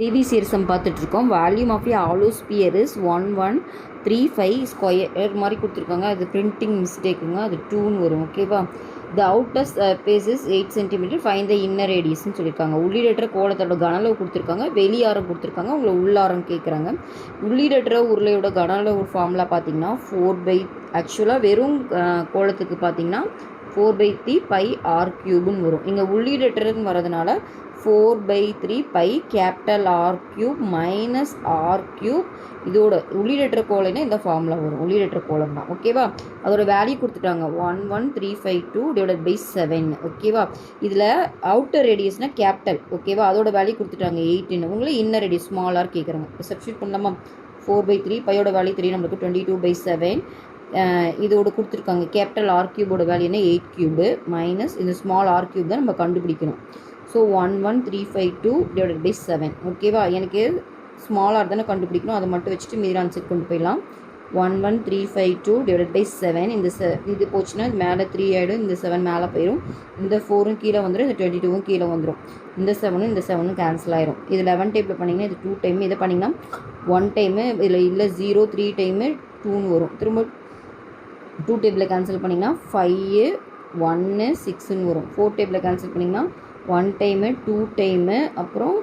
previous sum பார்த்துட்ருக்கோம். Volume of a hollow sphere is 1135 square மாதிரி கொடுத்துருக்காங்க. அது பிரிண்டிங் மிஸ்டேக்குங்க, அது 2ன்னு வரும். ஓகேவா? The outer space is 8 centimetre, fine the inner ரேடியஸ்ன்னு சொல்லியிருக்காங்க. உள்ளீடற்ற கோலத்தோட கன அளவு கொடுத்துருக்காங்க, வெளியாரம் கொடுத்துருக்காங்க, உங்களை உள்ளாரம் கேட்குறாங்க. உள்ளீடற்ற உருளையோட கன அளவு ஃபார்முலா பார்த்தீங்கன்னா 4 ஆக்சுவலாக வெறும் கோலத்துக்கு பார்த்தீங்கன்னா 4/3 பை ஆர் கியூப்னு வரும். இங்கே உள்ளீடற்றன்னு வரதுனால 4/3 by capital r cube minus r cube. இதோட உள்ளீடற்ற கோலைனா இந்த ஃபார்முலா வரும், உள்ளீடற்ற கோலம் தான். ஓகேவா? அதோட வேல்யூ கொடுத்துட்டாங்க 11352 டிவைடட் பை 7. ஓகேவா? இதில் அவுட்டர் ரேடியஸ்னால் கேபிட்டல். ஓகேவா? அதோட வேல்யூ கொடுத்துட்டாங்க 8ன்னு. உங்களை இன்னர் ரேடியஸ் ஸ்மால் ஆர் கேட்குறாங்க. சப்ஸ்டியூட் பண்ணலாமா? 4/3 பையோட வேல்யூ 3 நம்மளுக்கு 22/7. இதோட கொடுத்துருக்காங்க கேபிட்டல் ஆர் கியூபோட வேல்யூ என்ன 8 கியூபு மைனஸ் இந்த ஸ்மால் ஆர் கியூப் தான் நம்ம கண்டுபிடிக்கணும். So 11352 divided by 7. ஓகேவா? எனக்கு ஸ்மால் ஆர் தானே கண்டுபிடிக்கணும், அதை மட்டும் வச்சுட்டு மீதி ஆன்சர் கொண்டு போயிடலாம். 11352 டிவைடட் பை 7. இந்த இது போச்சுன்னா மேலே 3 ஆகிடும், இந்த 7 மேலே போயிடும், இந்த 4ம் கீழே வந்துடும், இந்த 22ம் கீழே வந்துடும், இந்த 7ம் இந்த 7ம் கேன்சல் ஆயிரும். இது 11 டைப்பில் பண்ணிங்கன்னா இது 2 டைம், இதை பண்ணிங்கன்னா 1 டைமு, இதில் இல்லை 0 3 டைமு 2ன்னு வரும். திரும்ப 2 டேபிளில் கேன்சல் பண்ணிங்கன்னா 5 1 6ன்னு வரும். 4 டேபிளில் கேன்சல் பண்ணிங்கன்னா 1 டைமு 2 டைமு அப்புறம்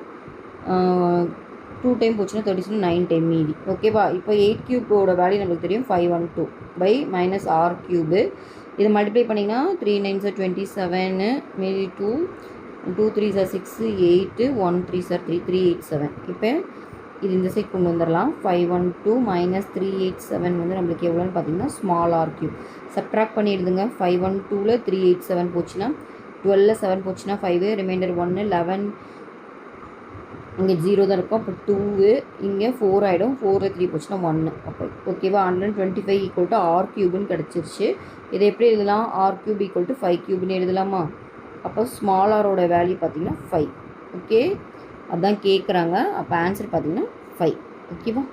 2 டைம் போச்சுன்னா 36 9 டைம் மீதி. ஓகேவா? இப்போ 8 கியூபோட வேல்யூ நம்மளுக்கு தெரியும் 512 பை மைனஸ் ஆர் கியூபு. இதை மல்டிப்ளை பண்ணிங்கன்னா 3 9s are 27 மீதி 2 2 3s are 6 8 1 3s are 3 387. இப்போ இது இந்த சைட் கொண்டு வந்துடலாம். 512 மைனஸ் 387 வந்து நம்மளுக்கு எவ்வளோன்னு பார்த்தீங்கன்னா ஸ்மால் ஆர் கியூப். சப்ட்ராக்ட் பண்ணி எழுதுங்க. 512 387 போச்சுன்னா 12 7 போச்சுன்னா 5, ரிமைண்டர் 1 11, இங்கே 0 தான் இருக்கும். அப்போ 2 இங்கே 4 ஆகிடும், 4 3 போச்சுன்னா 1. அப்போ ஓகேவா? 125 ஈக்குவல் டு ஆர் கியூப்னு கிடச்சிருச்சு. இதை எப்படி எழுதலாம்? ஆர் கியூப் ஈக்குவல் டு 5 கியூப்னு எழுதலாமா? அப்போ ஸ்மால் ஆரோட வேல்யூ பார்த்தீங்கன்னா 5. ஓகே, அதான் கேட்குறாங்க. அப்போ ஆன்சர் பார்த்தீங்கன்னா 5. ஓகேவா?